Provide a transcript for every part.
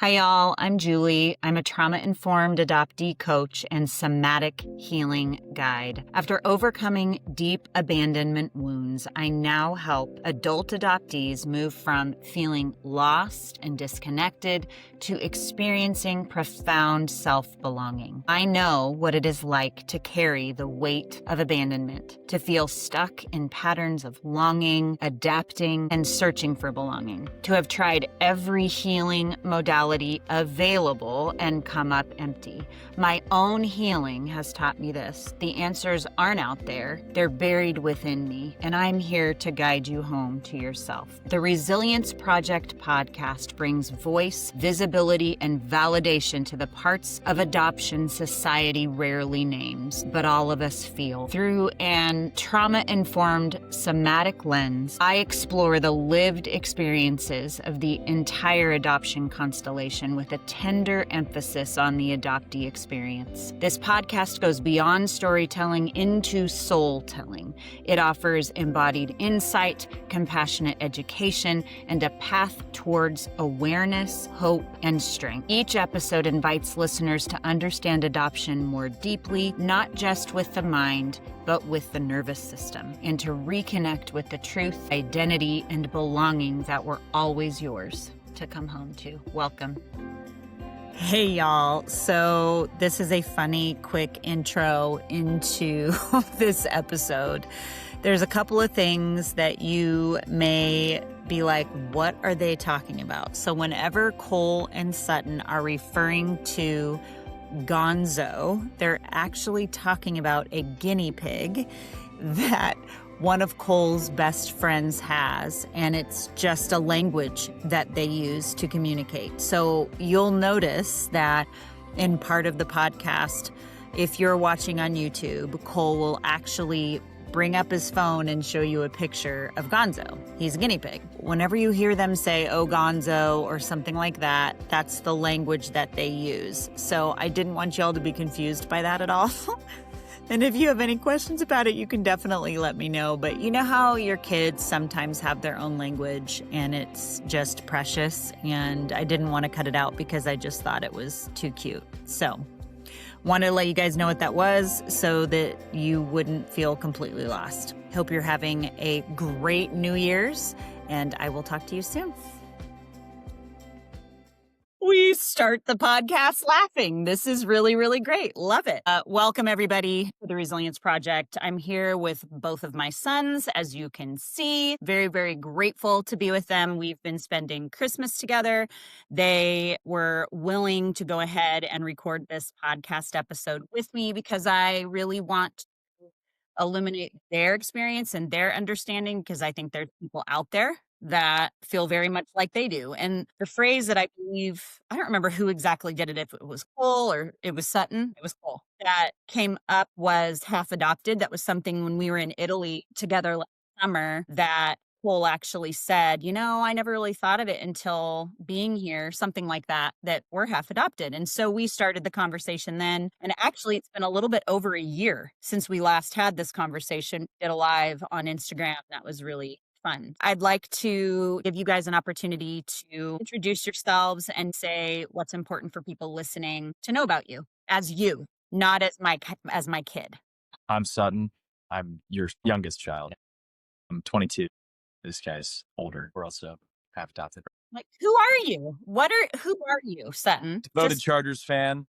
Hi, y'all. I'm Julie. I'm a trauma-informed adoptee coach and somatic healing guide. After overcoming deep abandonment wounds, I now help adult adoptees move from feeling lost and disconnected to experiencing profound self-belonging. I know what it is like to carry the weight of abandonment, to feel stuck in patterns of longing, adapting, and searching for belonging, to have tried every healing modality available and come up empty. My own healing has taught me this. The answers aren't out there, they're buried within me, and I'm here to guide you home to yourself. The Resilience Project podcast brings voice, visibility, and validation to the parts of adoption society rarely names, but all of us feel. Through an trauma-informed somatic lens, I explore the lived experiences of the entire adoption constellation with a tender emphasis on the adoptee experience. This podcast goes beyond storytelling into soul telling. It offers embodied insight, compassionate education, and a path towards awareness, hope, and strength. Each episode invites listeners to understand adoption more deeply, not just with the mind, but with the nervous system, and to reconnect with the truth, identity, and belonging that were always yours to come home to. Welcome. Hey, y'all. So this is a funny, quick intro into this episode. There's a couple of things that you may be like, what are they talking about? So whenever Cole and Sutton are referring to Gonzo, they're actually talking about a guinea pig that one of Cole's best friends has, and it's just a language that they use to communicate. So you'll notice that in part of the podcast, if you're watching on YouTube, Cole will actually bring up his phone and show you a picture of Gonzo. He's a guinea pig. Whenever you hear them say, oh, Gonzo, or something like that, that's the language that they use. So I didn't want y'all to be confused by that at all. And if you have any questions about it, you can definitely let me know. But you know how your kids sometimes have their own language and it's just precious? And I didn't want to cut it out because I just thought it was too cute. So wanted to let you guys know what that was so that you wouldn't feel completely lost. Hope you're having a great New Year's, and I will talk to you soon. We start the podcast laughing. This is really, really great. Love it. Welcome, everybody, to the Resilience Project. I'm here with both of my sons, as you can see. Very, very grateful to be with them. We've been spending Christmas together. They were willing to go ahead and record this podcast episode with me because I really want to illuminate their experience and their understanding, because I think there's people out there that feel very much like they do. And the phrase that I believe, I don't remember who exactly did it, if it was Cole or it was Sutton, it was Cole, that came up was half adopted. That was something when we were in Italy together last summer that Cole actually said, you know, I never really thought of it until being here, something like that, that we're half adopted. And so we started the conversation then. And actually, it's been a little bit over a year since we last had this conversation. We did a live on Instagram. That was really fun. I'd like to give you guys an opportunity to introduce yourselves and say what's important for people listening to know about you, not as my kid. I'm Sutton. I'm your youngest child. I'm 22. This guy's older. We're also half adopted. Like, who are you? Who are you, Sutton? Devoted Chargers fan.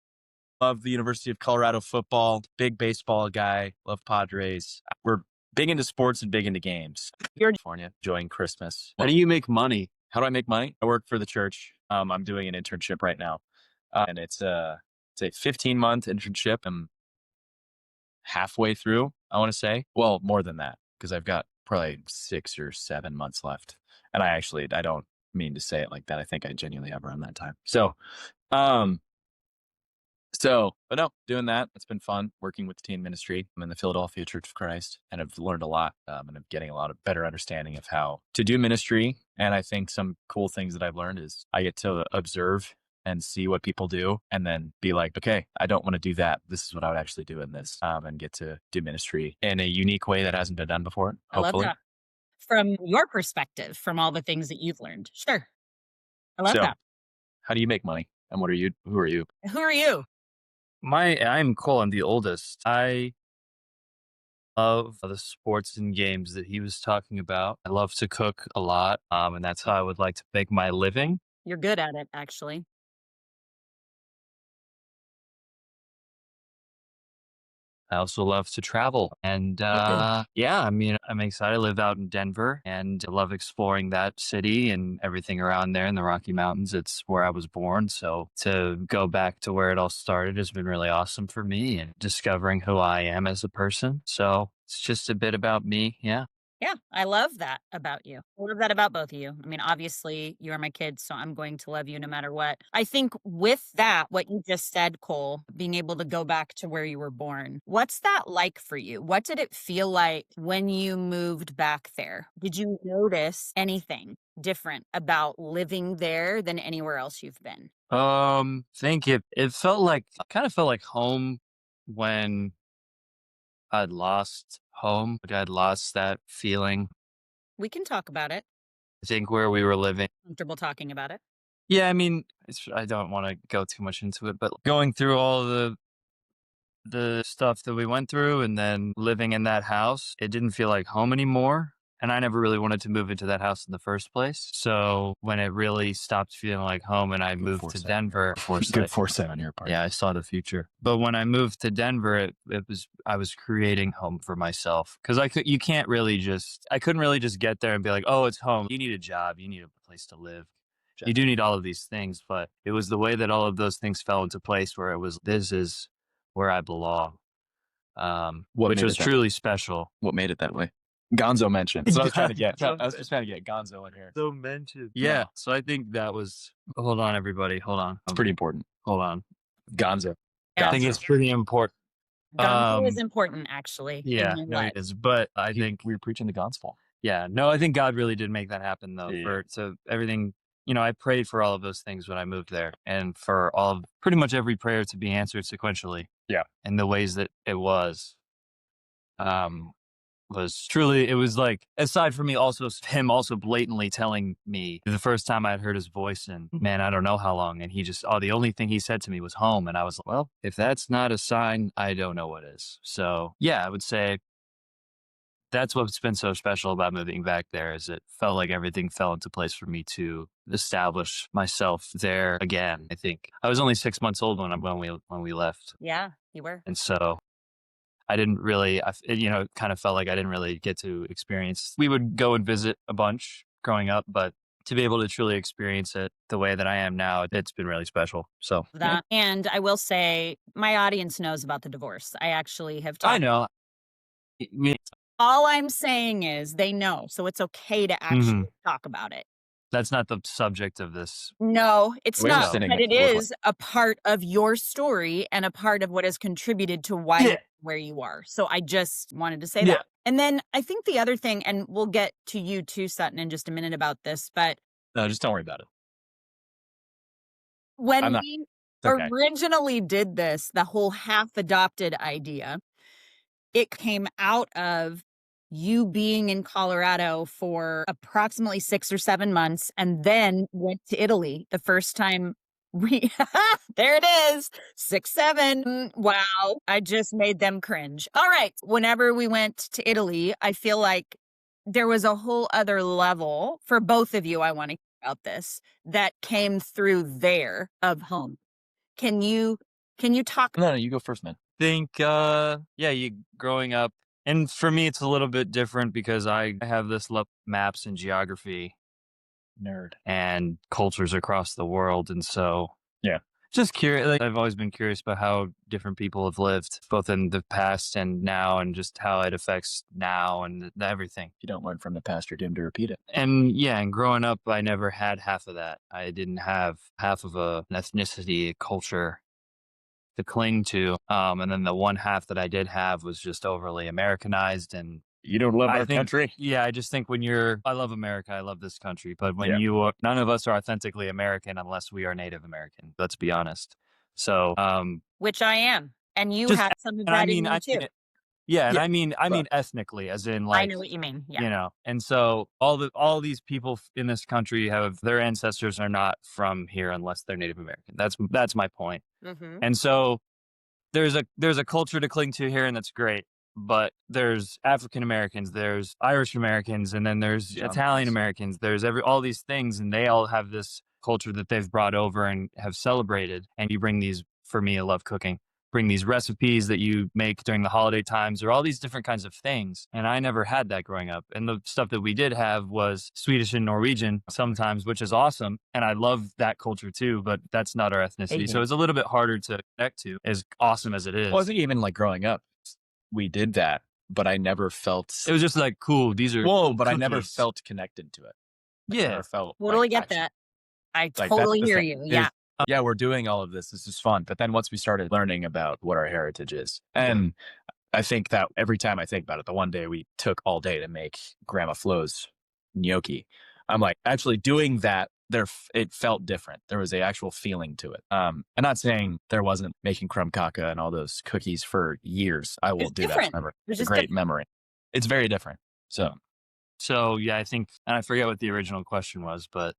Love the University of Colorado football. Big baseball guy. Love Padres. We're big into sports and big into games. You're California, enjoying Christmas. How do you make money? How do I make money? I work for the church. I'm doing an internship right now. And it's a 15-month internship. I'm halfway through, I want to say. Well, more than that, because I've got probably 6 or 7 months left. And I don't mean to say it like that. I think I genuinely have around that time. But no, doing that. It's been fun working with the teen ministry. I'm in the Philadelphia Church of Christ, and I've learned a lot, and I'm getting a lot of better understanding of how to do ministry. And I think some cool things that I've learned is I get to observe and see what people do and then be like, okay, I don't want to do that. This is what I would actually do in this, and get to do ministry in a unique way that hasn't been done before. Hopefully. I love that. From your perspective, from all the things that you've learned. Sure. I love that. How do you make money? And who are you? Who are you? I'm Cole. I'm the oldest. I love the sports and games that he was talking about. I love to cook a lot, and that's how I would like to make my living. You're good at it, actually. I also love to travel. And yeah, I mean, I'm excited. I live out in Denver and I love exploring that city and everything around there in the Rocky Mountains. It's where I was born. So to go back to where it all started has been really awesome for me and discovering who I am as a person. So it's just a bit about me. Yeah. Yeah, I love that about you. I love that about both of you. I mean, obviously, you are my kids, so I'm going to love you no matter what. I think with that, what you just said, Cole, being able to go back to where you were born, what's that like for you? What did it feel like when you moved back there? Did you notice anything different about living there than anywhere else you've been? Think it felt like kind of felt like home when I'd lost home. Like I'd lost that feeling. We can talk about it. I think where we were living. Comfortable talking about it. Yeah, I mean, I don't want to go too much into it, but going through all the stuff that we went through and then living in that house, it didn't feel like home anymore. And I never really wanted to move into that house in the first place. So when it really stopped feeling like home and I moved to Denver, Good foresight on your part. yeah, I saw the future. But when I moved to Denver, I was creating home for myself because I couldn't really just get there and be like, oh, it's home. You need a job, you need a place to live. You do need all of these things, but it was the way that all of those things fell into place where this is where I belong, which was truly special. What made it that way? Gonzo mentioned. So I was trying to get. I was just trying to get Gonzo in here. So mentioned. Yeah. So I think that was. Hold on, everybody. Hold on. It's pretty important. Hold on. Gonzo. Yeah. I think it's pretty important. Gonzo is important, actually. Yeah, in your no, life. it is. But I think we were preaching the gospel. Yeah. No, I think God really did make that happen, though. Yeah. So everything. I prayed for all of those things when I moved there, and for pretty much every prayer to be answered sequentially. Yeah. In the ways that it was truly, it was like, aside from him also blatantly telling me the first time I'd heard his voice in, man, I don't know how long. And the only thing he said to me was home. And I was like, well, if that's not a sign, I don't know what is. So yeah, I would say that's what's been so special about moving back there is it felt like everything fell into place for me to establish myself there again. I think I was only 6 months old when we left. Yeah, you were. And so I didn't really, it kind of felt like I didn't really get to experience. We would go and visit a bunch growing up, but to be able to truly experience it the way that I am now, it's been really special. So that. Yeah. And I will say, my audience knows about the divorce. I actually have talked. I know. All I'm saying is they know, so it's okay to actually talk about it. That's not the subject of this. No, it's not, but it is a part of your story and a part of what has contributed to why you're where you are. So I just wanted to say that. And then I think the other thing, and we'll get to you too, Sutton, in just a minute about this, but no, just don't worry about it. When we originally did this, the whole half adopted idea, it came out of you being in Colorado for approximately 6 or 7 months and then went to Italy the first time. There it is. 6, 7. Wow. I just made them cringe. All right. Whenever we went to Italy, I feel like there was a whole other level for both of you. I want to hear about this that came through there of home. Can you talk? No, you go first, man. Think, you growing up. And for me, it's a little bit different because I have this love maps and geography nerd and cultures across the world. And so, yeah, just curious. Like, I've always been curious about how different people have lived, both in the past and now, and just how it affects now and everything. If you don't learn from the past, you're doomed to repeat it. And and growing up, I never had half of that. I didn't have half of an ethnicity, a culture to cling to. And then the one half that I did have was just overly Americanized. And you don't love our country? Yeah, I just think I love America, I love this country. But when none of us are authentically American unless we are Native American. Let's be honest. So, which I am. And you have some of that in you too. Yeah, and Yeah, I mean but ethnically, as in I like, know what you mean. Yeah. you know. And so all these people in this country have their ancestors are not from here unless they're Native American. That's my point. Mm-hmm. And so there's a culture to cling to here, and that's great. But there's African Americans, there's Irish Americans, and then there's Italian genres. Americans. There's all these things, and they all have this culture that they've brought over and have celebrated. And you bring these, for me, I love cooking. Bring these recipes that you make during the holiday times, or all these different kinds of things. And I never had that growing up. And the stuff that we did have was Swedish and Norwegian sometimes, which is awesome. And I love that culture too, but that's not our ethnicity. So it's a little bit harder to connect to, as awesome as it is. Well, I think even like growing up, we did that, but I never felt. It was just like, cool, these are But I never cookies. felt connected to it. I Yeah. never felt Totally like, get actually, that. I like, that's totally the hear thing, you. is, Yeah. yeah, we're doing all of this. This is fun. But then once we started learning about what our heritage is, and I think that every time I think about it, the one day we took all day to make Grandma Flo's gnocchi, I'm like, actually doing that, it felt different. There was a actual feeling to it. I'm not saying there wasn't making crumb caca and all those cookies for years. I will It's do that different. forever. It's It's a just great different. memory. It's very different. So yeah, I think, and I forget what the original question was, but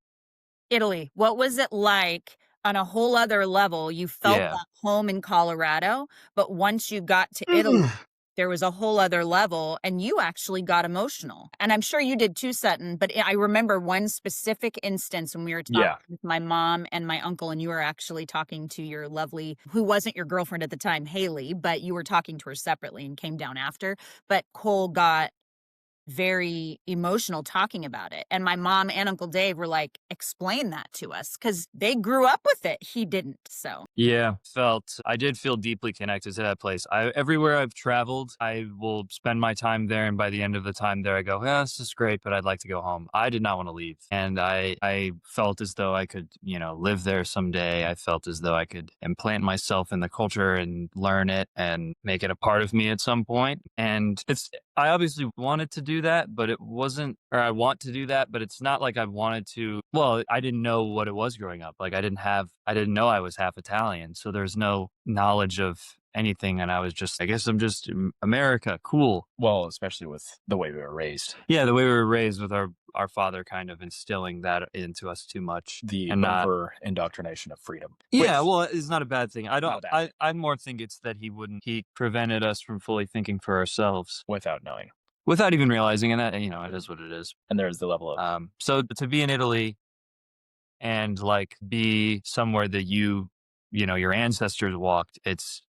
Italy. What was it like on a whole other level? You felt yeah. at home in Colorado, but once you got to Italy, there was a whole other level, and you actually got emotional. And I'm sure you did too, Sutton, but I remember one specific instance when we were talking Yeah. with my mom and my uncle, and you were actually talking to your lovely, who wasn't your girlfriend at the time, Haley, but you were talking to her separately and came down after. But Cole got very emotional talking about it. And my mom and Uncle Dave were like, explain that to us, because they grew up with it. He didn't. So Yeah, I did feel deeply connected to that place. Everywhere I've traveled, I will spend my time there. And by the end of the time there, I go, yeah, this is great, but I'd like to go home. I did not want to leave. And I felt as though I could, live there someday. I felt as though I could implant myself in the culture and learn it and make it a part of me at some point. And I obviously wanted to do that, but it wasn't, or I want to do that, but it's not like I wanted to. Well, I didn't know what it was growing up. Like I didn't know I was half Italian. So there's no knowledge of anything. And I was just, I guess I'm just America. Cool. Well, especially with the way we were raised. Yeah. The way we were raised with our father kind of instilling that into us too much. The and not over indoctrination of freedom. Yeah, Which- well, it's not a bad thing. I Not a don't. bad I more think it's that he prevented us from fully thinking for ourselves without knowing. without even realizing. And that, it is what it is. And there's the level of So to be in Italy and like be somewhere that your ancestors walked, it's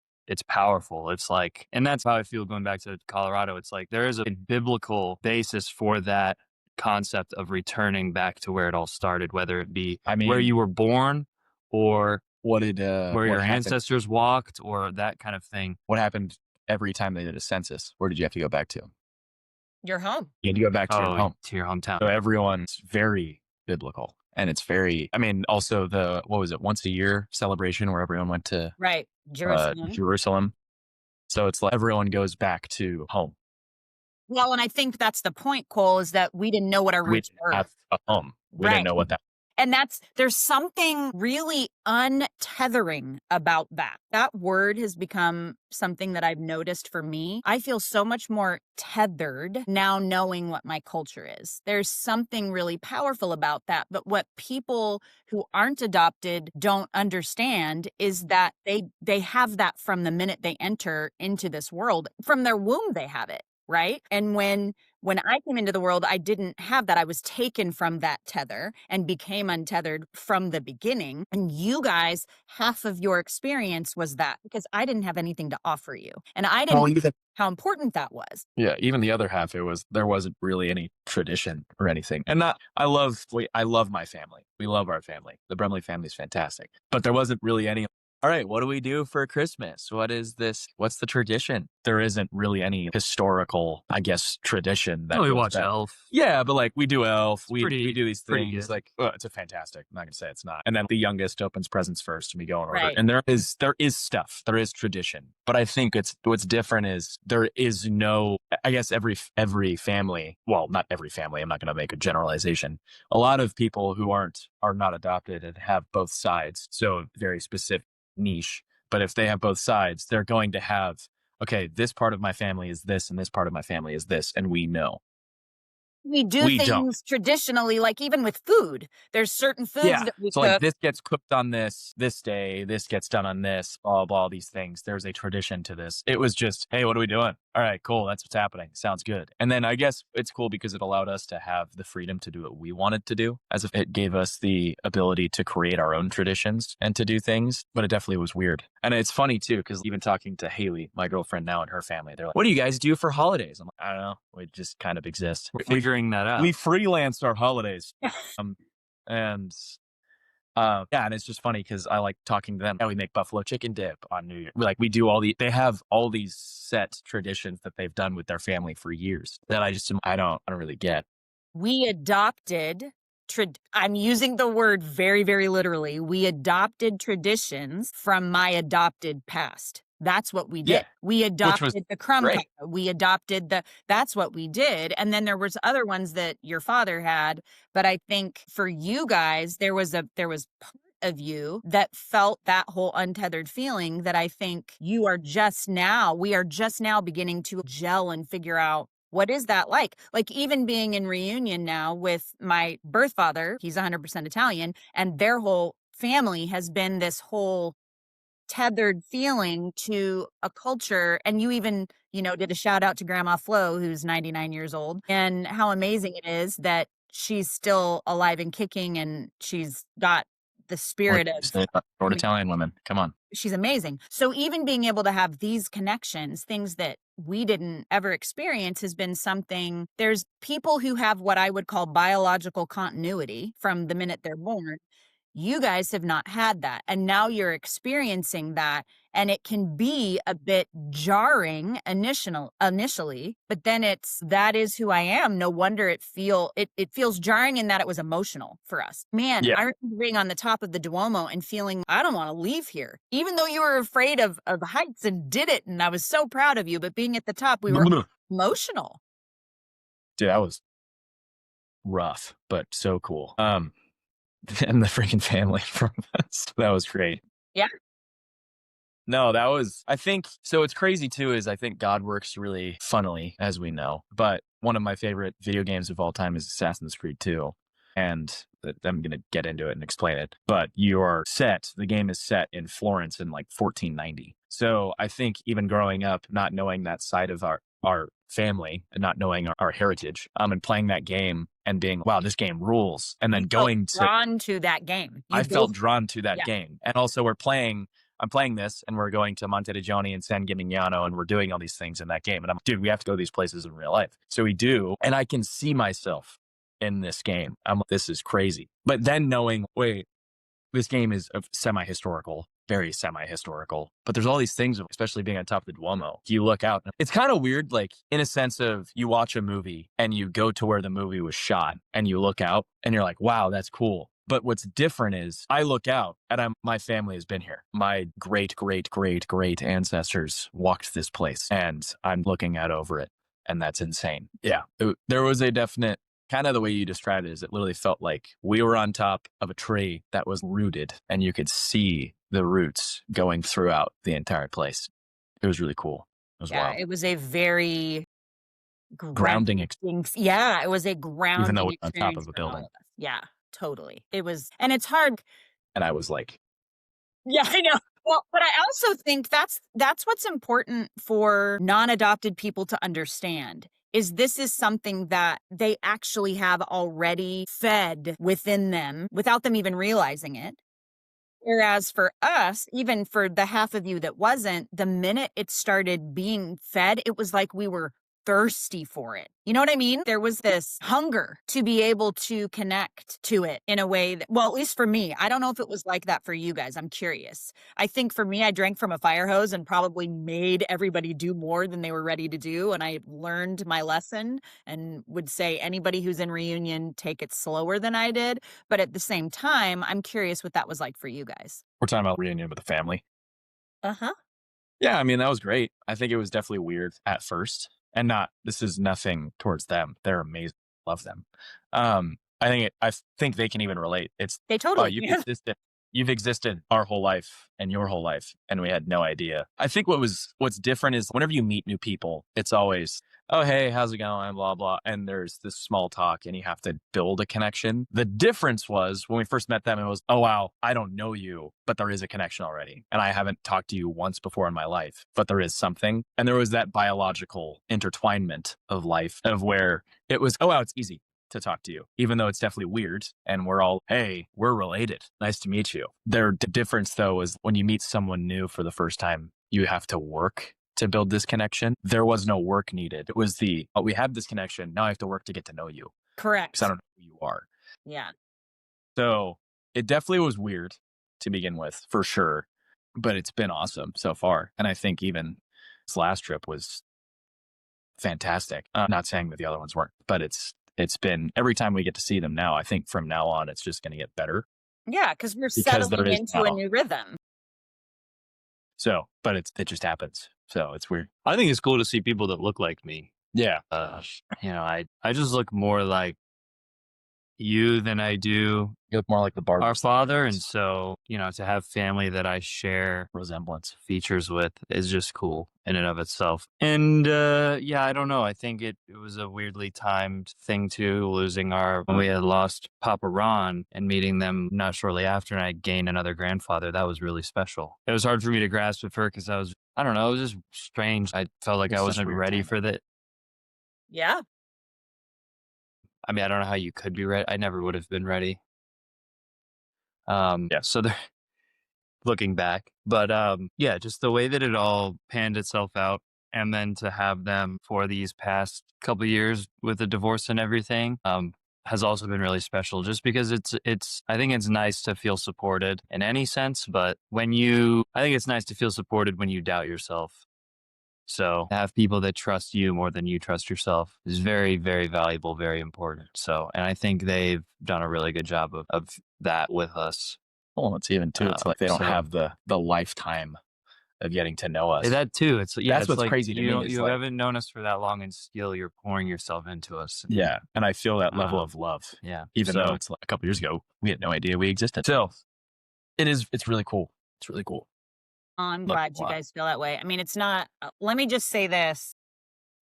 powerful. It's like, and that's how I feel going back to Colorado. It's like there is a biblical basis for that concept of returning back to where it all started, whether it be where you were born or where your ancestors walked or that kind of thing. What happened every time they did a census? Where did you have to go back to? your home. You had to go back to your home. To your hometown. So everyone's very biblical. And it's very, also what was it, once a year celebration where everyone went to Right. Jerusalem. Jerusalem. So it's like everyone goes back to home. Well, and I think that's the point, Cole, is that we didn't know what our roots were. Have a home. We Right. didn't know what that. And there's something really untethering about that. That word has become something that I've noticed for me. I feel so much more tethered now knowing what my culture is. There's something really powerful about that. But what people who aren't adopted don't understand is that they have that from the minute they enter into this world. From their womb, they have it. Right. And when I came into the world, I didn't have that. I was taken from that tether and became untethered from the beginning. And you guys, half of your experience was that because I didn't have anything to offer you. And I didn't know how important that was. Yeah. Even the other half, there wasn't really any tradition or anything. And I love my family. We love our family. The Brumley family is fantastic. But there wasn't really any. All right, what do we do for Christmas? What is this? What's the tradition? There isn't really any historical, I guess, tradition. We watch Elf. Yeah, but like we do Elf. We do these pretty things. good. Like, it's a fantastic. I'm not going to say it's not. And then the youngest opens presents first and we go in order. Right. And there is stuff. There is tradition. But I think what's different is there is no, I guess every family, well, not every family. I'm not going to make a generalization. A lot of people who are not adopted and have both sides. So very specific niche, but if they have both sides, they're going to have okay, this part of my family is this and this part of my family is this, and we know. We do We don't. things traditionally, like even with food. There's certain foods Yeah. that we So like cook. this gets cooked on this day, this gets done on this, blah, blah, these things. There's a tradition to this. It was just, hey, what are we doing? All right, cool. That's what's happening. Sounds good. And then I guess it's cool because it allowed us to have the freedom to do what we wanted to do, as if it gave us the ability to create our own traditions and to do things. But it definitely was weird. And it's funny too, because even talking to Haley, my girlfriend now, and her family, they're like, what do you guys do for holidays? I'm like, I don't know. We just kind of exist. We're figuring that out. We freelance our holidays. And yeah, and it's just funny because I like talking to them. Yeah, we make buffalo chicken dip on New Year. We do they have all these set traditions that they've done with their family for years that I don't really get. We adopted, I'm using the word very, very literally. We adopted traditions from my adopted past. That's what we did. Yeah, We adopted the crumb great. cup. We adopted that's what we did. And then there was other ones that your father had. But I think for you guys, there was part of you that felt that whole untethered feeling that I think we are just now beginning to gel and figure out. What is that like? Like even being in reunion now with my birth father, he's 100% Italian, and their whole family has been this whole tethered feeling to a culture. And you even, did a shout out to Grandma Flo, who's 99 years old, and how amazing it is that she's still alive and kicking, and she's got the spirit of Italian women. Come on. She's amazing. So even being able to have these connections, things that we didn't ever experience, has been something. There's people who have what I would call biological continuity from the minute they're born. You guys have not had that. And now you're experiencing that. And it can be a bit jarring initially, but then that is who I am. No wonder it feels jarring in that it was emotional for us. Man, Yeah. I remember being on the top of the Duomo and feeling, I don't want to leave here. Even though you were afraid of heights and did it. And I was so proud of you, but being at the top, we were emotional. Dude, that was rough, but so cool. And the freaking family from us. That was great. Yeah. No, I think, so it's crazy too, is I think God works really funnily, as we know. But one of my favorite video games of all time is Assassin's Creed 2. And I'm going to get into it and explain it. But the game is set in Florence in 1490. So I think even growing up, not knowing that side of our family and not knowing our heritage, and playing that game and being, wow, this game rules. And then drawn to that game. I felt drawn to that game. And also I'm playing this and we're going to Monteriggioni and San Gimignano and we're doing all these things in that game. And I'm, dude, we have to go to these places in real life. So we do. And I can see myself in this game. This is crazy. But then knowing, wait, this game is semi-historical, very semi-historical, but there's all these things, especially being on top of the Duomo. You look out, it's kind of weird, in a sense of you watch a movie and you go to where the movie was shot and you look out and you're like, wow, that's cool. But what's different is I look out and my family has been here. My great, great, great, great ancestors walked this place and I'm looking out over it. And that's insane. Yeah. There was a definite, kind of the way you described it, is it literally felt like we were on top of a tree that was rooted and you could see the roots going throughout the entire place. It was really cool. It was wild. It was a very grounding experience. Yeah, it was a grounding even though we were on top of a building. Yeah, totally. It was, and it's hard. And I was like, yeah, I know. Well, but I also think that's what's important for non-adopted people to understand. This is something that they actually have already fed within them without them even realizing it. Whereas for us, even for the half of you that wasn't, the minute it started being fed, it was like we were thirsty for it. You know what I mean? There was this hunger to be able to connect to it in a way that, well, at least for me, I don't know if it was like that for you guys. I'm curious. I think for me, I drank from a fire hose and probably made everybody do more than they were ready to do. And I learned my lesson and would say anybody who's in reunion, take it slower than I did. But at the same time, I'm curious what that was like for you guys. We're talking about reunion with the family. Uh-huh. Yeah, I mean, that was great. I think it was definitely weird at first. And this is nothing towards them. They're amazing. Love them. I think they can even relate. They totally you you've existed our whole life and your whole life, and we had no idea. I think what's different is whenever you meet new people, it's always, oh, hey, how's it going? Blah, blah. And there's this small talk and you have to build a connection. The difference was when we first met them, it was, oh, wow, I don't know you, but there is a connection already. And I haven't talked to you once before in my life, but there is something. And there was that biological intertwinement of life of where it was, oh, wow, it's easy to talk to you, even though it's definitely weird. And we're all, hey, we're related. Nice to meet you. The difference, though, is when you meet someone new for the first time, you have to work to build this connection. There was no work needed. It was we have this connection. Now I have to work to get to know you. Correct. Because I don't know who you are. Yeah. So it definitely was weird to begin with, for sure. But it's been awesome so far. And I think even this last trip was fantastic. I'm not saying that the other ones weren't, but it's been, every time we get to see them now, I think from now on, it's just going to get better. Yeah, because we're Because there settling is into a now. new rhythm. So, but it just happens. So it's weird. I think it's cool to see people that look like me. Yeah. I just look more like you than I do You look more like the Barbie. our father. And so, to have family that I share resemblance. features with is just cool in and of itself. And I don't know. I think it was a weirdly timed thing too, when we had lost Papa Ron and meeting them not shortly after, and I gained another grandfather. That was really special. It was hard for me to grasp at first because I don't know, it was just strange. I felt like I wasn't ready for that. Yeah. I mean, I don't know how you could be ready. I never would have been ready. So they're looking back, but just the way that it all panned itself out, and then to have them for these past couple of years with the divorce and everything, has also been really special. Just because I think it's nice to feel supported in any sense, but I think it's nice to feel supported when you doubt yourself. So to have people that trust you more than you trust yourself is very, very valuable, very important. So, and I think they've done a really good job of that with us. Well, it's even too, it's like they don't have the lifetime of getting to know us. That too. That's what's like, crazy to me. You haven't known us for that long, and still you're pouring yourself into us. Yeah. And I feel that level of love. Yeah. Even though it's like a couple years ago, we had no idea we existed. So it's really cool. It's really cool. I'm glad you guys feel that way. I mean, it's not, let me just say this.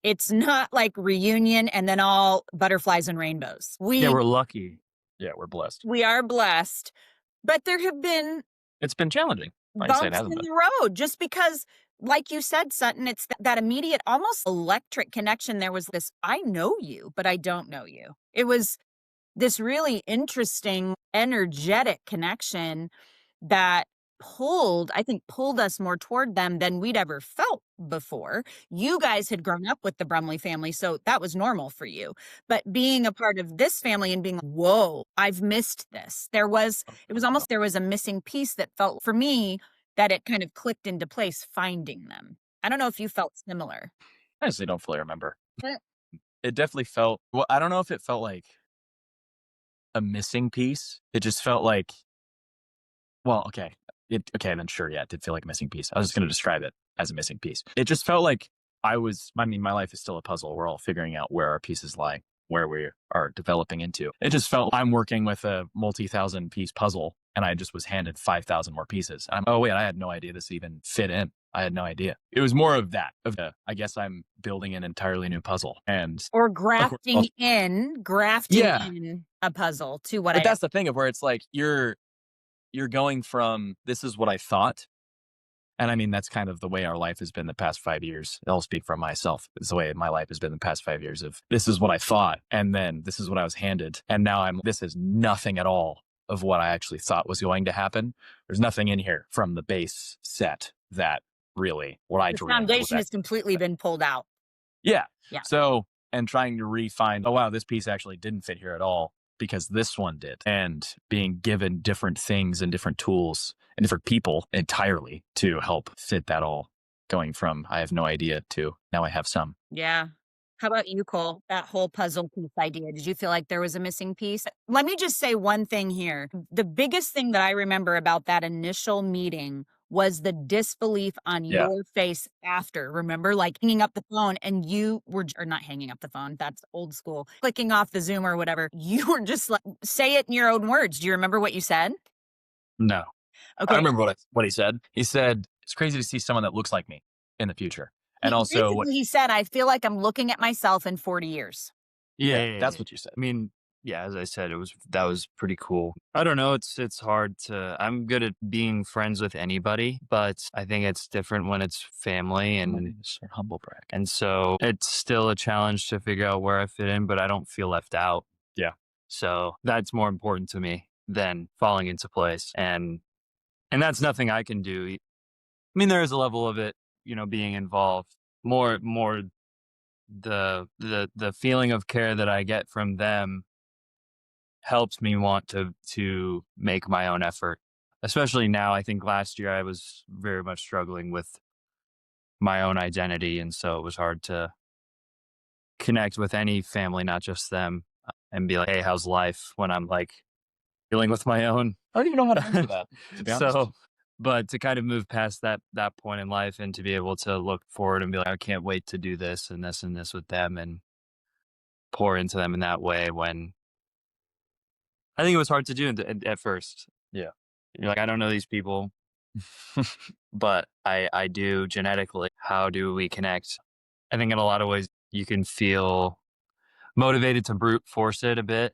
It's not like reunion and then all butterflies and rainbows. We're lucky. Yeah, we're blessed. We are blessed, but there have been It's been challenging. bumps in the road just because, like you said, Sutton, it's that immediate, almost electric connection. There was this, I know you, but I don't know you. It was this really interesting, energetic connection that pulled us more toward them than we'd ever felt before. You guys had grown up with the Brumley family, so that was normal for you. But being a part of this family and being, whoa, I've missed this. There was a missing piece that felt for me that it kind of clicked into place finding them. I don't know if you felt similar. I honestly don't fully remember. But it definitely felt, well, I don't know if it felt like a missing piece. It just felt like, well, okay. Then sure, yeah, it did feel like a missing piece. I was just going to describe it as a missing piece. It just felt like my life is still a puzzle. We're all figuring out where our pieces lie, where we are developing into. It just felt I'm working with a multi-thousand piece puzzle, and I just was handed 5,000 more pieces. Oh wait, I had no idea this even fit in. I had no idea. It was more of that. I guess I'm building an entirely new puzzle, or grafting in a puzzle to what. But that's the thing of where it's like you're going from, this is what I thought. And I mean, that's kind of the way our life has been the past 5 years. I'll speak for myself. It's the way my life has been the past 5 years of, this is what I thought. And then this is what I was handed. And now this is nothing at all of what I actually thought was going to happen. There's nothing in here from the base set that really, the foundation has completely been pulled out. Yeah. So, and trying to refine, oh wow, this piece actually didn't fit here at all, because this one did. And being given different things and different tools and different people entirely to help fit that all, going from I have no idea to now I have some. Yeah. How about you, Cole? That whole puzzle piece idea, did you feel like there was a missing piece? Let me just say one thing here. The biggest thing that I remember about that initial meeting was the disbelief on your face after. Remember, like hanging up the phone and you were, or not hanging up the phone, that's old school, clicking off the Zoom or whatever. You were just like, say it in your own words. Do you remember what you said? No. I remember what he said. He said, it's crazy to see someone that looks like me in the future. And also He said, I feel like I'm looking at myself in 40 years. Yeah, that's what you said. I mean, yeah, as I said, that was pretty cool. I don't know, it's hard to I'm good at being friends with anybody, but I think it's different when it's family and Humble brag. and so it's still a challenge to figure out where I fit in, but I don't feel left out. Yeah. So that's more important to me than falling into place. And that's nothing I can do. I mean, there is a level of it, being involved. More the feeling of care that I get from them helps me want to make my own effort. Especially now, I think last year I was very much struggling with my own identity, and so it was hard to connect with any family, not just them, and be like, "Hey, how's life?" when I'm like dealing with my own. I don't even know how to answer that, to be honest. So, but to kind of move past that point in life and to be able to look forward and be like, I can't wait to do this and this and this with them and pour into them in that way. When I think it was hard to do at first. Yeah. You're like, I don't know these people, but I do genetically. How do we connect? I think in a lot of ways you can feel motivated to brute force it a bit.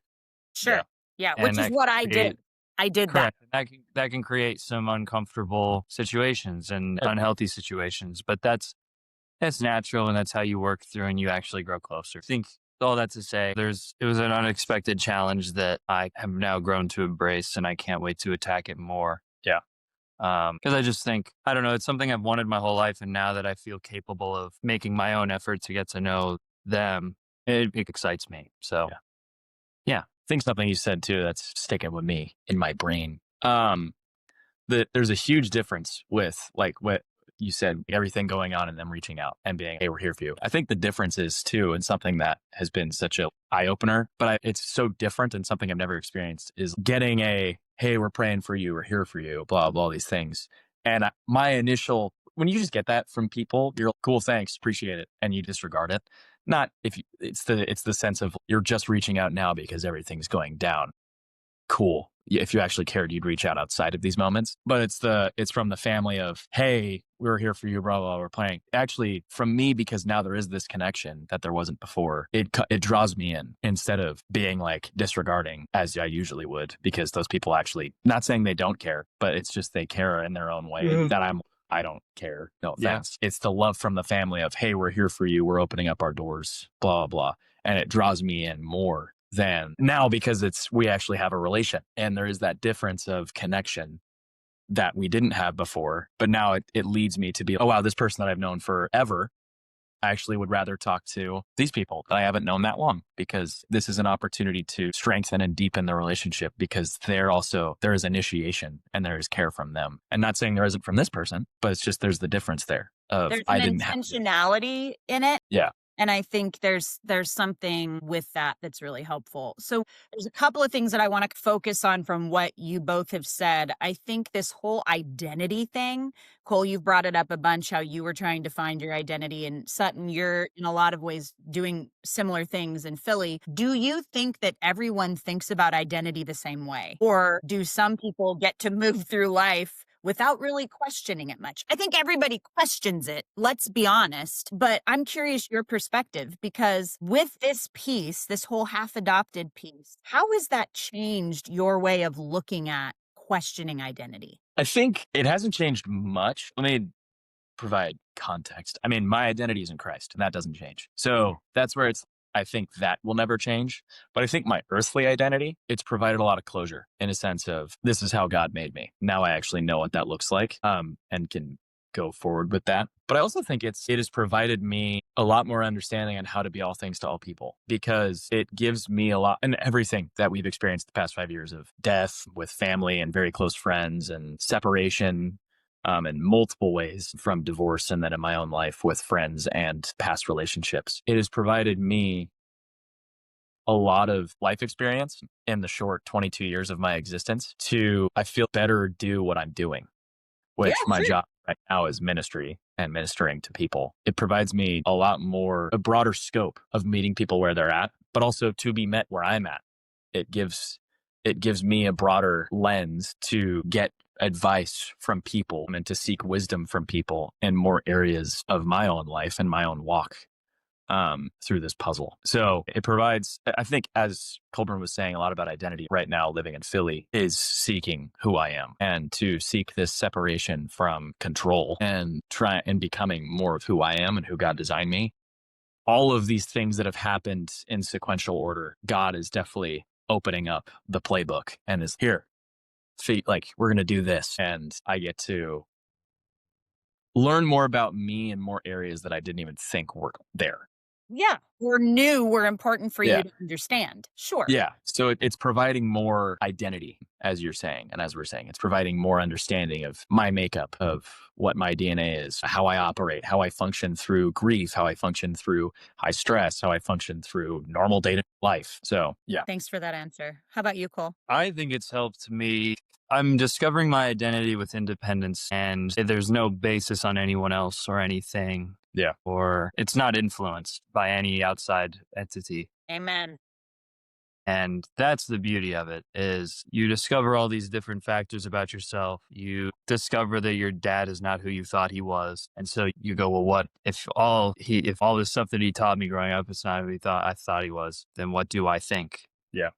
Sure. Yeah, And which is that what I can did. I did that. Correct. That can create some uncomfortable situations and unhealthy situations, but that's natural and that's how you work through and you actually grow closer. I think all that to say, it was an unexpected challenge that I have now grown to embrace and I can't wait to attack it more. Yeah. Because I just think, I don't know, it's something I've wanted my whole life. And now that I feel capable of making my own effort to get to know them, it excites me. So, yeah. I think something you said too that's sticking with me in my brain. There's a huge difference with like what you said, everything going on and them reaching out and being, hey, we're here for you. I think the difference is too, and something that has been such a eye opener, but it's so different and something I've never experienced is getting a, hey, we're praying for you, we're here for you, blah, blah, all these things. And my initial, when you just get that from people, you're like, cool, thanks, appreciate it. And you disregard it. Not if you, it's the sense of you're just reaching out now because everything's going down. Cool. If you actually cared, you'd reach out outside of these moments. But it's from the family of, hey, we're here for you, blah, blah, blah, we're playing. Actually, from me, because now there is this connection that there wasn't before, it draws me in instead of being like disregarding as I usually would, because those people actually, not saying they don't care, but it's just they care in their own way that I don't care. No offense. Yeah. It's the love from the family of, hey, we're here for you. We're opening up our doors, blah, blah. And it draws me in more than now because we actually have a relation. And there is that difference of connection that we didn't have before. But now it leads me to be, oh, wow, this person that I've known forever, I actually would rather talk to these people that I haven't known that long, because this is an opportunity to strengthen and deepen the relationship, because there is initiation and there is care from them. And not saying there isn't from this person, but it's just there's the difference there of there's intentionality in it. Yeah. And I think there's something with that that's really helpful. So there's a couple of things that I want to focus on from what you both have said. I think this whole identity thing, Cole, you've brought it up a bunch, how you were trying to find your identity. And Sutton, you're in a lot of ways doing similar things in Philly. Do you think that everyone thinks about identity the same way? Or do some people get to move through life without really questioning it much? I think everybody questions it, let's be honest, but I'm curious your perspective, because with this piece, this whole half-adopted piece, how has that changed your way of looking at questioning identity? I think it hasn't changed much. Let me provide context. I mean, my identity is in Christ, and that doesn't change. So that's where I think that will never change. But I think my earthly identity, it's provided a lot of closure in a sense of, this is how God made me. Now I actually know what that looks like, and can go forward with that. But I also think it has provided me a lot more understanding on how to be all things to all people, because it gives me a lot, and everything that we've experienced the past 5 years of death with family and very close friends and separation, in multiple ways, from divorce and then in my own life with friends and past relationships. It has provided me a lot of life experience in the short 22 years of my existence I feel better do what I'm doing, which my job right now is ministry and ministering to people. It provides me a broader scope of meeting people where they're at, but also to be met where I'm at. It gives me a broader lens to get advice from people and to seek wisdom from people in more areas of my own life and my own walk through this puzzle. So it provides, I think, as Colburn was saying, a lot about identity right now living in Philly is seeking who I am and to seek this separation from control and try and becoming more of who I am and who God designed me. All of these things that have happened in sequential order, God is definitely opening up the playbook and is here. Like, we're going to do this. And I get to learn more about me in more areas that I didn't even think were there. Yeah. Or new were important for Yeah. you to understand. Sure. Yeah. So it's providing more identity, as you're saying. And as we're saying, it's providing more understanding of my makeup, of what my DNA is, how I operate, how I function through grief, how I function through high stress, how I function through normal day-to-day life. So, yeah. Thanks for that answer. How about you, Cole? I think it's helped me. I'm discovering my identity with independence, and there's no basis on anyone else or anything. Yeah. Or it's not influenced by any outside entity. Amen. And that's the beauty of it, is you discover all these different factors about yourself. You discover that your dad is not who you thought he was. And so you go, well, what if all this stuff that he taught me growing up is not who I thought he was, then what do I think? Yeah.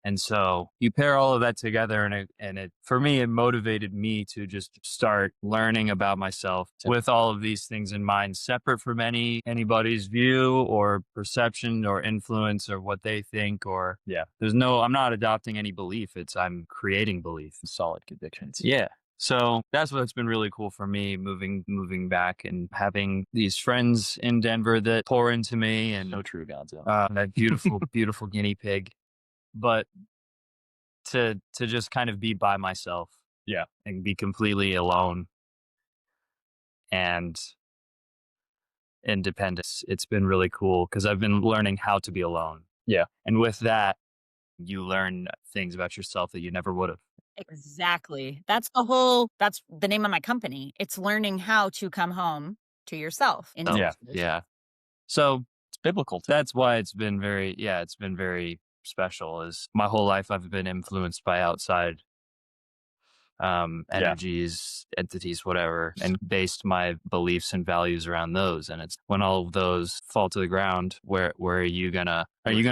And so you pair all of that together, and it for me, it motivated me to just start learning about myself with all of these things in mind, separate from anybody's view or perception or influence or what they think, or I'm not adopting any belief. I'm creating belief. Solid convictions. Yeah. So that's what's been really cool for me, moving back and having these friends in Denver that pour into me, and So true, Gonzo. that beautiful, beautiful guinea pig. But to just kind of be by myself, and be completely alone and independent. It's been really cool because I've been learning how to be alone. Yeah. And with that, you learn things about yourself that you never would have. Exactly. That's the name of my company. It's learning how to come home to yourself. Yeah. So it's biblical too. That's why it's been very special. Is my whole life I've been influenced by outside energies, entities, whatever, and based my beliefs and values around those. And it's when all of those fall to the ground, where are you gonna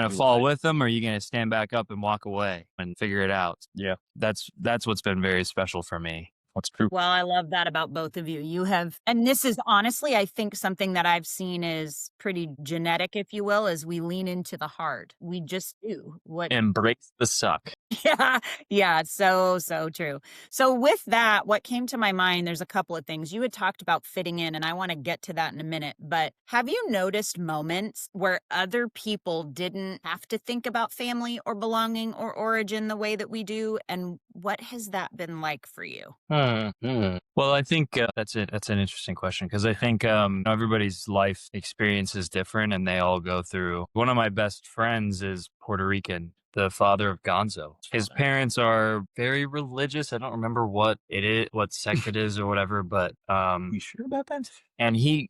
fall with them, or are you gonna stand back up and walk away and figure it out? Yeah. That's what's been very special for me. That's true. Well, I love that about both of you. You have, and this is honestly, I think something that I've seen is pretty genetic, if you will, as we lean into the hard. We just do what embrace the suck. Yeah. So true. So with that, what came to my mind, there's a couple of things. You had talked about fitting in, and I want to get to that in a minute, but have you noticed moments where other people didn't have to think about family or belonging or origin the way that we do? And what has that been like for you? Well, I think that's an interesting question, because I think everybody's life experience is different, and they all go through. One of my best friends is Puerto Rican, the father of Gonzo. His parents are very religious. I don't remember what sect it is or whatever, but you sure about that? And he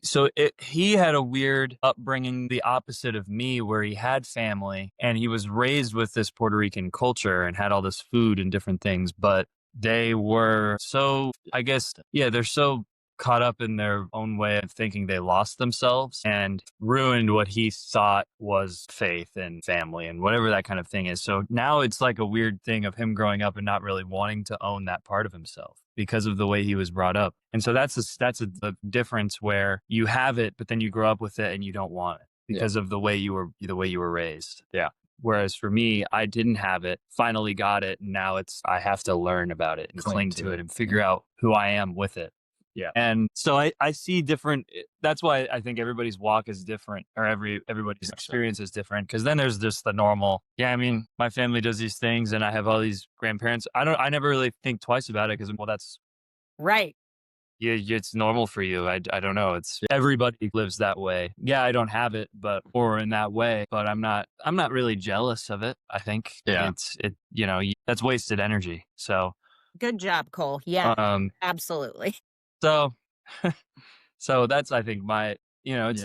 had a weird upbringing, the opposite of me, where he had family and he was raised with this Puerto Rican culture and had all this food and different things, but they were so, I guess, they're so caught up in their own way of thinking they lost themselves and ruined what he thought was faith and family and whatever that kind of thing is. So now it's like a weird thing of him growing up and not really wanting to own that part of himself because of the way he was brought up. And so that's a difference where you have it, but then you grow up with it and you don't want it because of the way you were raised. Yeah. Whereas for me, I didn't have it, finally got it. And now I have to learn about it and cling to it and figure out who I am with it. Yeah. And so I see different, that's why I think everybody's walk is different, or everybody's experience is different. Cause then there's just the normal, I mean, my family does these things and I have all these grandparents. I never really think twice about it because, well, that's right. Yeah, it's normal for you. I don't know. It's everybody lives that way. Yeah, I don't have it, or in that way, but I'm not really jealous of it. I think that's wasted energy. So good job, Cole. Yeah, absolutely. So that's, I think, it's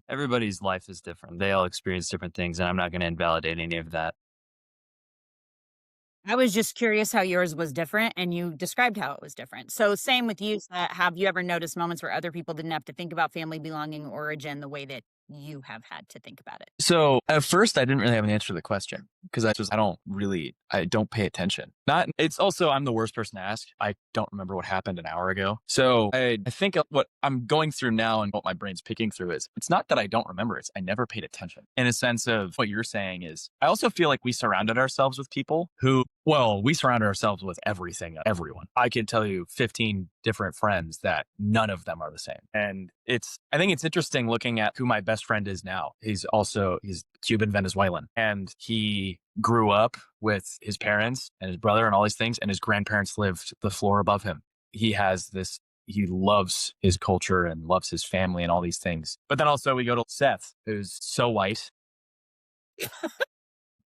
everybody's life is different. They all experience different things, and I'm not going to invalidate any of that. I was just curious how yours was different, and you described how it was different. So same with you. Have you ever noticed moments where other people didn't have to think about family belonging origin the way that you have had to think about it? So at first I didn't really have an answer to the question because I don't pay attention. It's also, I'm the worst person to ask. I don't remember what happened an hour ago. So I think what I'm going through now and what my brain's picking through is, it's not that I don't remember, it's I never paid attention. In a sense of what you're saying is, I also feel like we surrounded ourselves with people who, well, we surrounded ourselves with everyone. I could tell you 15 different friends that none of them are the same. And I think it's interesting looking at who my best friend is now. He's Cuban Venezuelan, and he grew up with his parents and his brother and all these things, and his grandparents lived the floor above him. He loves his culture and loves his family and all these things. But then also we go to Seth, who's so white.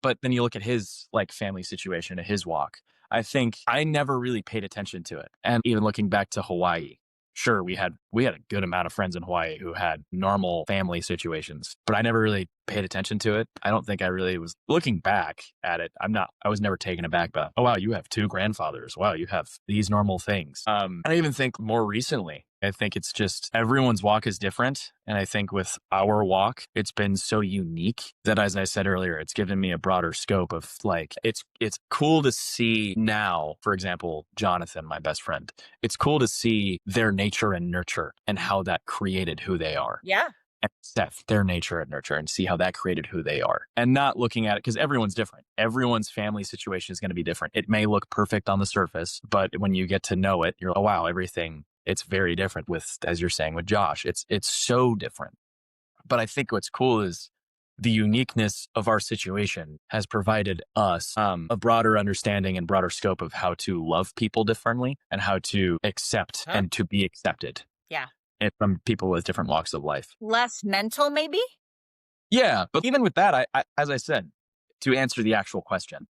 But then you look at his family situation and his walk. I think I never really paid attention to it. And even looking back to Hawaii, sure, we had a good amount of friends in Hawaii who had normal family situations, but I never really paid attention to it. I don't think I really was looking back at it. I was never taken aback by, oh, wow, you have 2 grandfathers. Wow, you have these normal things. I even think more recently, I think it's just everyone's walk is different. And I think with our walk, it's been so unique that, as I said earlier, it's given me a broader scope of it's cool to see now, for example, Jonathan, my best friend, it's cool to see their nature and nurture and how that created who they are. Yeah. And Seth, their nature and nurture, and see how that created who they are. And not looking at it, because everyone's different. Everyone's family situation is going to be different. It may look perfect on the surface, but when you get to know it, you're like, oh, wow, everything, it's very different with, as you're saying with Josh, it's so different. But I think what's cool is the uniqueness of our situation has provided us a broader understanding and broader scope of how to love people differently and how to accept and to be accepted. Yeah. From people with different walks of life. Less mental, maybe? Yeah. But even with that, I as I said, to answer the actual question,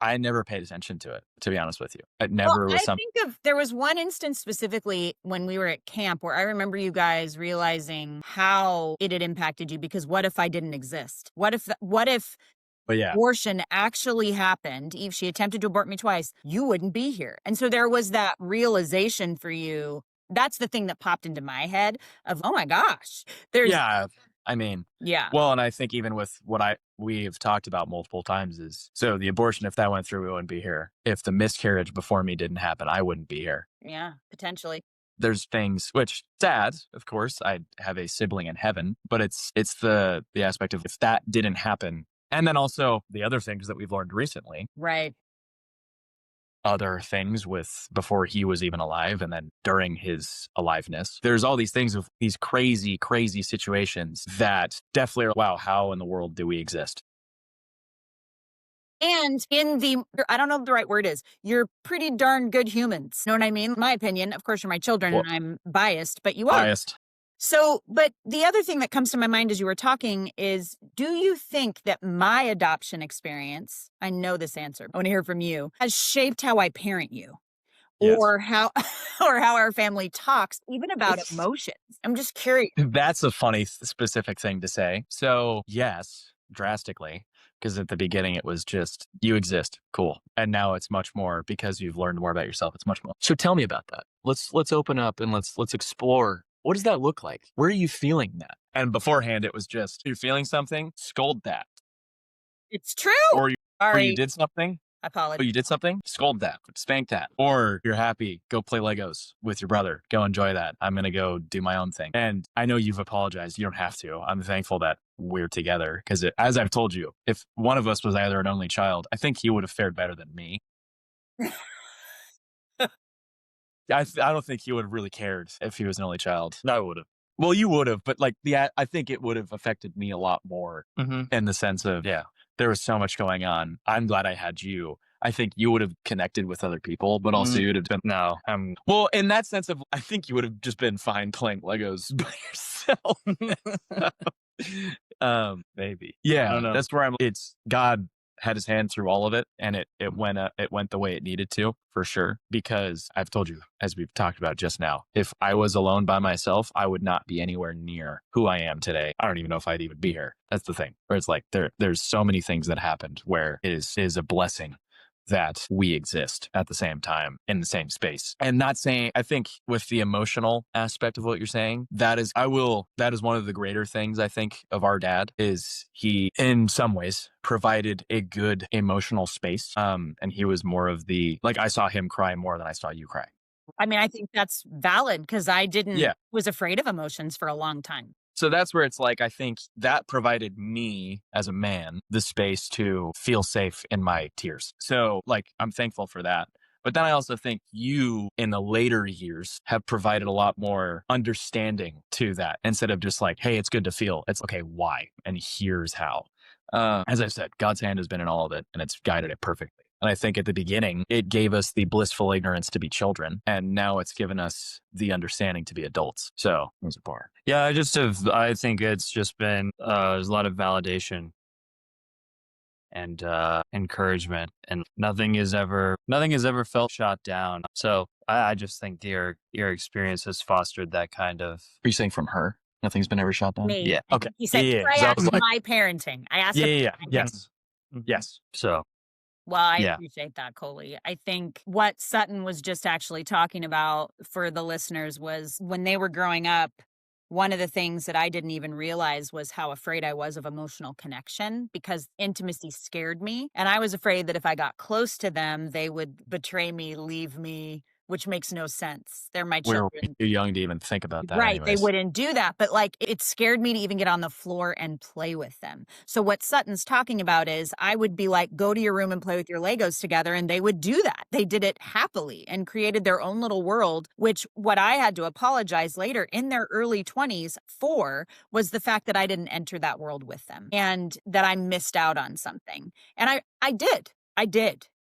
I never paid attention to it, to be honest with you. It never was something. I think there was one instance specifically when we were at camp where I remember you guys realizing how it had impacted you, because what if I didn't exist? What if abortion actually happened? If she attempted to abort me twice, you wouldn't be here. And so there was that realization for you. That's the thing that popped into my head of, oh my gosh, yeah. Well, and I think even with what we've talked about multiple times is, so the abortion, if that went through, we wouldn't be here. If the miscarriage before me didn't happen, I wouldn't be here. Yeah, potentially. There's things which sad, of course, I have a sibling in heaven, but it's the aspect of if that didn't happen. And then also the other things that we've learned recently. Right. Other things with before he was even alive and then during his aliveness. There's all these things of these crazy, crazy situations that definitely are, wow, how in the world do we exist? And I don't know what the right word is, you're pretty darn good humans. Know what I mean? In my opinion, of course, you're my children and I'm biased, but you are. Biased. So, but the other thing that comes to my mind as you were talking is, do you think that my adoption experience, I know this answer, I want to hear from you, has shaped how I parent you? Yes. Or how our family talks, even about emotions? I'm just curious. That's a funny specific thing to say. So yes, drastically, because at the beginning it was just, you exist, cool. And now it's much more, because you've learned more about yourself. It's much more. So tell me about that. Let's open up and let's explore. What does that look like? Where are you feeling that? And beforehand, it was just, you're feeling something, scold that. It's true. Or you did something. I apologize. Or you did something, scold that, spank that. Or you're happy, go play Legos with your brother. Go enjoy that. I'm going to go do my own thing. And I know you've apologized. You don't have to. I'm thankful that we're together. Because as I've told you, if one of us was either an only child, I think he would have fared better than me. I don't think he would have really cared if he was an only child. I would have. Well, you would have, but I think it would have affected me a lot more in the sense of, there was so much going on. I'm glad I had you. I think you would have connected with other people, but also you would have been, well, in that sense of, I think you would have just been fine playing Legos by yourself. Maybe. Yeah. I don't know. That's where it's God had his hand through all of it, and it went the way it needed to, for sure. Because I've told you, as we've talked about just now, if I was alone by myself, I would not be anywhere near who I am today. I don't even know if I'd even be here. That's the thing. Where it's like there's so many things that happened where it is a blessing that we exist at the same time in the same space. And not saying, I think with the emotional aspect of what you're saying, that is one of the greater things I think of our dad is he, in some ways, provided a good emotional space. And he was more of I saw him cry more than I saw you cry. I mean, I think that's valid because I was afraid of emotions for a long time. So that's where it's like, I think that provided me as a man the space to feel safe in my tears. So I'm thankful for that. But then I also think you in the later years have provided a lot more understanding to that instead of just hey, it's good to feel. It's okay, why? And here's how. As I said, God's hand has been in all of it and it's guided it perfectly. And I think at the beginning, it gave us the blissful ignorance to be children. And now it's given us the understanding to be adults. So there's a bar. Yeah, I think it's just been, there's a lot of validation and encouragement, and nothing is ever felt shot down. So I just think your experience has fostered that kind of. Are you saying from her? Nothing's been ever shot down? Me. Yeah. Okay. He said, yeah. I asked my parenting. I asked Yes. Yes. So. Well, I appreciate that, Coley. I think what Sutton was just actually talking about for the listeners was when they were growing up, one of the things that I didn't even realize was how afraid I was of emotional connection because intimacy scared me. And I was afraid that if I got close to them, they would betray me, leave me, which makes no sense. They're my children. We're too young to even think about that. Right. Anyways. They wouldn't do that. But it scared me to even get on the floor and play with them. So what Sutton's talking about is I would be go to your room and play with your Legos together. And they would do that. They did it happily and created their own little world, which what I had to apologize later in their early 20s for was the fact that I didn't enter that world with them and that I missed out on something. And I did.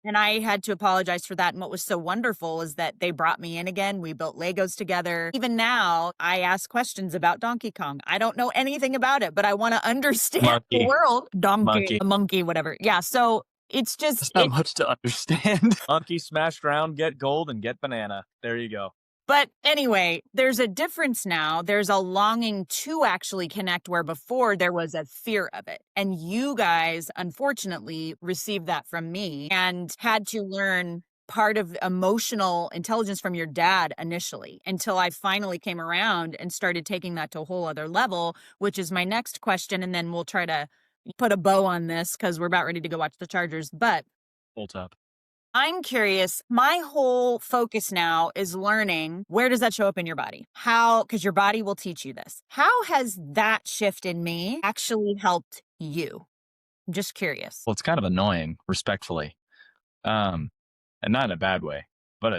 And I had to apologize for that. And what was so wonderful is that they brought me in again. We built Legos together. Even now, I ask questions about Donkey Kong. I don't know anything about it, but I want to understand the world. Monkey, whatever. Yeah. So it's just not much to understand. Monkey smashed around, get gold, and get banana. There you go. But anyway, there's a difference now. There's a longing to actually connect where before there was a fear of it. And you guys, unfortunately, received that from me and had to learn part of emotional intelligence from your dad initially until I finally came around and started taking that to a whole other level, which is my next question. And then we'll try to put a bow on this because we're about ready to go watch the Chargers. But hold up. I'm curious, my whole focus now is learning where does that show up in your body? How, because your body will teach you this. How has that shift in me actually helped you? I'm just curious. Well, it's kind of annoying, respectfully. And not in a bad way, but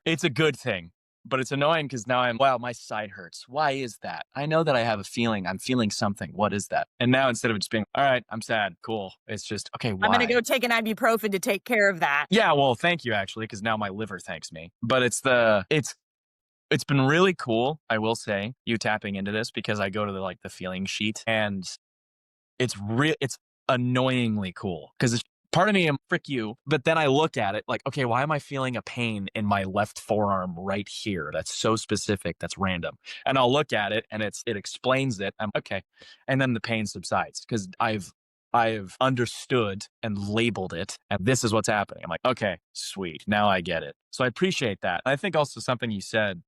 it's a good thing. But it's annoying because now wow, my side hurts. Why is that? I know that I have a feeling. I'm feeling something. What is that? And now instead of just being, all right, I'm sad. Cool. It's just, okay, why? I'm going to go take an ibuprofen to take care of that. Yeah, well, thank you, actually, because now my liver thanks me. But it's been really cool, I will say, you tapping into this because I go to the feeling sheet and it's annoyingly cool because it's part of me, I'm frick you, but then I look at it okay, why am I feeling a pain in my left forearm right here? That's so specific. That's random. And I'll look at it and it explains it. I'm okay. And then the pain subsides because I've understood and labeled it. And this is what's happening. I'm like, okay, sweet. Now I get it. So I appreciate that. I think also something you said,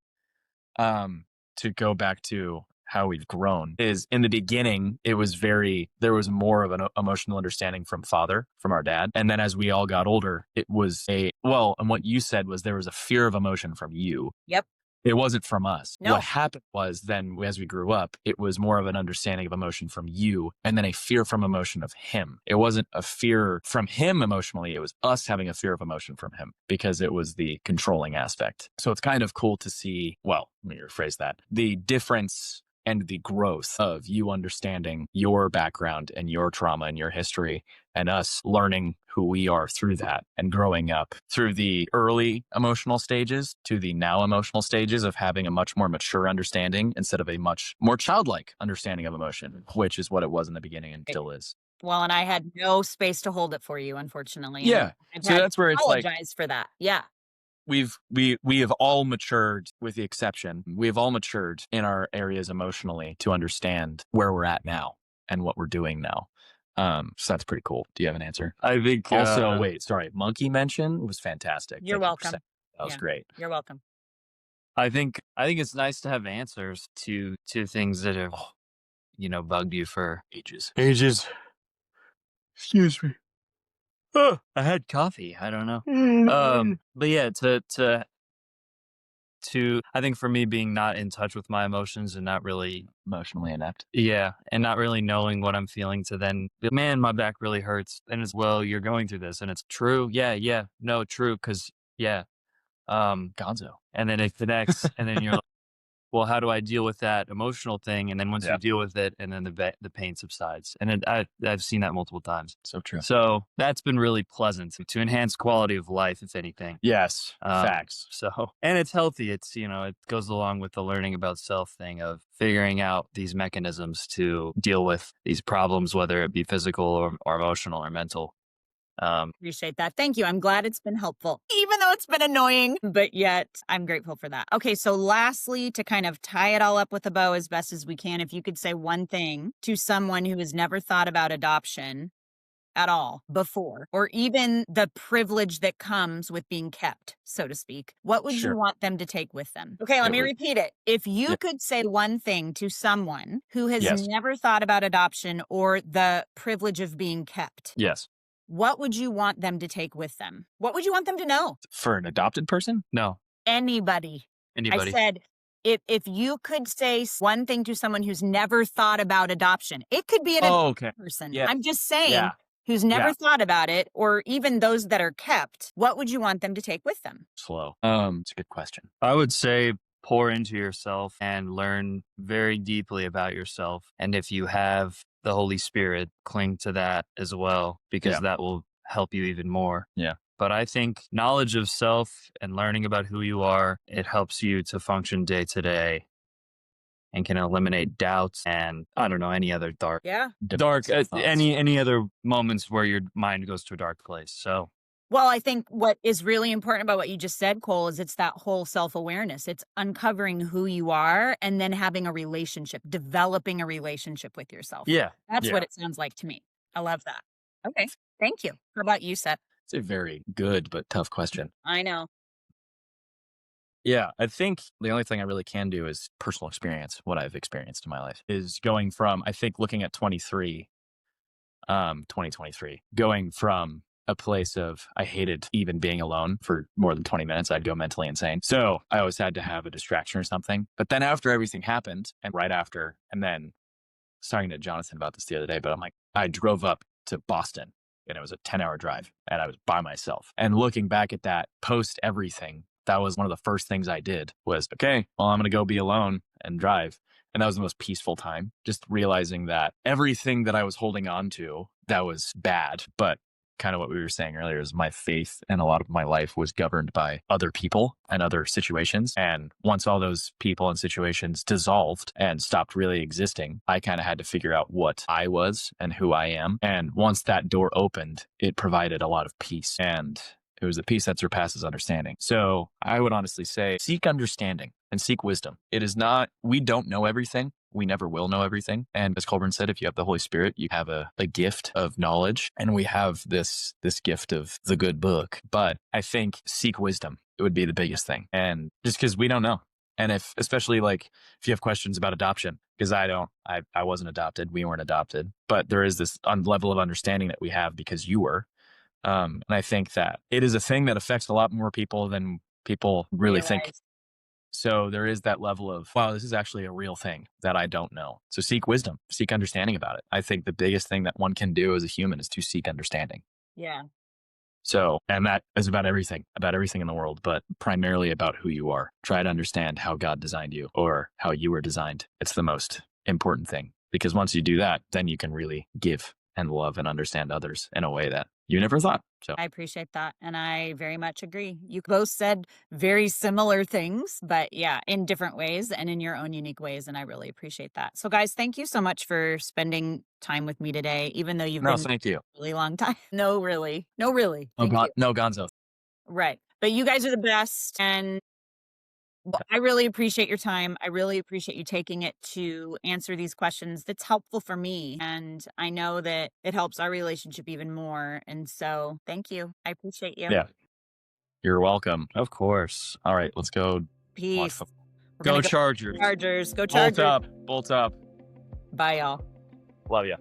to go back to how we've grown is in the beginning, there was more of an emotional understanding from our dad. And then as we all got older, it was and what you said was there was a fear of emotion from you. Yep. It wasn't from us. No. What happened was then as we grew up, it was more of an understanding of emotion from you and then a fear from emotion of him. It wasn't a fear from him emotionally. It was us having a fear of emotion from him because it was the controlling aspect. So it's kind of cool to see, let me rephrase that, the difference and the growth of you understanding your background and your trauma and your history and us learning who we are through that and growing up through the early emotional stages to the now emotional stages of having a much more mature understanding instead of a much more childlike understanding of emotion, which is what it was in the beginning and still is. Well, and I had no space to hold it for you, unfortunately. Yeah. So that's where it's apologize for that. Yeah. We have all matured, with the exception. We have all matured in our areas emotionally to understand where we're at now and what we're doing now. So that's pretty cool. Do you have an answer? I think Also, wait, sorry. Monkey mention was fantastic. You're Thank you for welcome. saying that was Yeah. great. You're welcome. I think it's nice to have answers to things that have bugged you for Ages. Excuse me. I had coffee. I don't know. But yeah, to I think for me, being not in touch with my emotions and not really Emotionally inept. and not really knowing what I'm feeling, to then be, man, my back really hurts, and as well, you're going through this, and it's true. Yeah, no, true, because Gonzo. and then it connects, and then you're like, well, how do I deal with that emotional thing? And then once Yeah. you deal with it, and then the pain subsides. And I've seen that multiple times. So true. So that's been really pleasant to enhance quality of life, if anything. Yes. Facts. So, and it's healthy. It's, it goes along with the learning about self thing of figuring out these mechanisms to deal with these problems, whether it be physical or emotional or mental. Appreciate that. Thank you. I'm glad it's been helpful, even though it's been annoying, but yet I'm grateful for that. Okay, so lastly, to kind of tie it all up with a bow as best as we can, if you could say one thing to someone who has never thought about adoption at all before, or even the privilege that comes with being kept, so to speak, what would Sure. you want them to take with them? Okay, let me repeat it. If you Yeah. could say one thing to someone who has Yes. never thought about adoption or the privilege of being kept, Yes. what would you want them to take with them? What would you want them to know? For an adopted person? No, Anybody. I said, if you could say one thing to someone who's never thought about adoption, it could be an okay. person. Yeah. I'm just saying, Yeah. who's never Yeah. thought about it, or even those that are kept, what would you want them to take with them? Slow. It's a good question. I would say pour into yourself and learn very deeply about yourself. And if you have the Holy Spirit, cling to that as well, because Yeah. that will help you even more. Yeah. But I think knowledge of self and learning about who you are, it helps you to function day to day and can eliminate doubts and I don't know, any other dark, Yeah. Thoughts. any other moments where your mind goes to a dark place. So Well, I think what is really important about what you just said, Cole, is it's that whole self-awareness. It's uncovering who you are and then having a relationship, developing a relationship with yourself. yeah, That's what it sounds like to me. I love that. Okay. Thank you. How about you, Seth? It's a very good but tough question. I know. Yeah, I think the only thing I really can do is personal experience. What I've experienced in my life is going from, I think, looking at 2023, going from a place of I hated even being alone for more than 20 minutes. I'd go mentally insane. So I always had to have a distraction or something. But then after everything happened, and right after, and then I was talking to Jonathan about this the other day, but I'm like, I drove up to Boston and it was a 10-hour drive and I was by myself. And looking back at that post everything, that was one of the first things I did was, okay, well, I'm going to go be alone and drive. And that was the most peaceful time, just realizing that everything that I was holding on to, that was bad. But kind of what we were saying earlier is my faith and a lot of my life was governed by other people and other situations. And once all those people and situations dissolved and stopped really existing, I kind of had to figure out what I was and who I am. And once that door opened, it provided a lot of peace. And it was a peace that surpasses understanding. So I would honestly say seek understanding and seek wisdom. It is not, we don't know everything. We never will know everything. And as Colburn said, if you have the Holy Spirit, you have a gift of knowledge. And we have this gift of the good book. But I think seek wisdom. It would be the biggest thing. And just because we don't know. And especially if you have questions about adoption, because I wasn't adopted, we weren't adopted, but there is this level of understanding that we have because you were. And I think that it is a thing that affects a lot more people than people really think. So there is that level of, wow, this is actually a real thing that I don't know. So seek wisdom, seek understanding about it. I think the biggest thing that one can do as a human is to seek understanding. Yeah. So, and that is about everything in the world, but primarily about who you are. Try to understand how God designed you or how you were designed. It's the most important thing, because once you do that, then you can really give and love and understand others in a way that you never thought. So I appreciate that. And I very much agree. You both said very similar things, but yeah, in different ways and in your own unique ways. And I really appreciate that. So guys, thank you so much for spending time with me today, even though you've been thank you. a really long time. No, really. Thank you. No, Gonzo. Right. But you guys are the best. And Well, I really appreciate your time. I really appreciate you taking it to answer these questions. That's helpful for me. And I know that it helps our relationship even more. And so thank you. I appreciate you. Yeah. You're welcome. Of course. All right, let's go watch Peace. football. We're Go gonna go Chargers. Chargers. Go Bolt Chargers. up. Bolt up. Bye, y'all. Love you.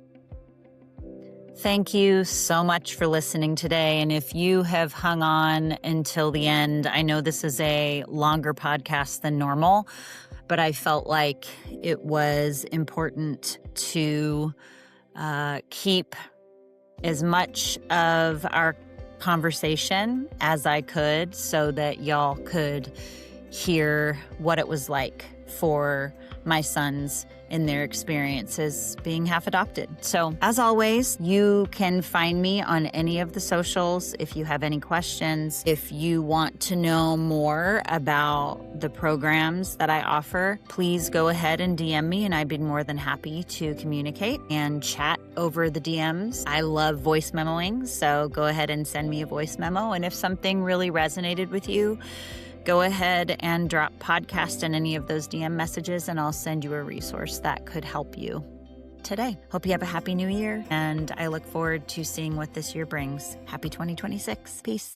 Thank you so much for listening today. And if you have hung on until the end, I know this is a longer podcast than normal, but I felt like it was important to keep as much of our conversation as I could so that y'all could hear what it was like for my sons in their experiences being half adopted. So as always, you can find me on any of the socials if you have any questions. If you want to know more about the programs that I offer, please go ahead and DM me and I'd be more than happy to communicate and chat over the DMs. I love voice memoing, so go ahead and send me a voice memo. And if something really resonated with you, go ahead and drop podcast in any of those DM messages and I'll send you a resource that could help you today. Hope you have a happy new year and I look forward to seeing what this year brings. Happy 2026. Peace.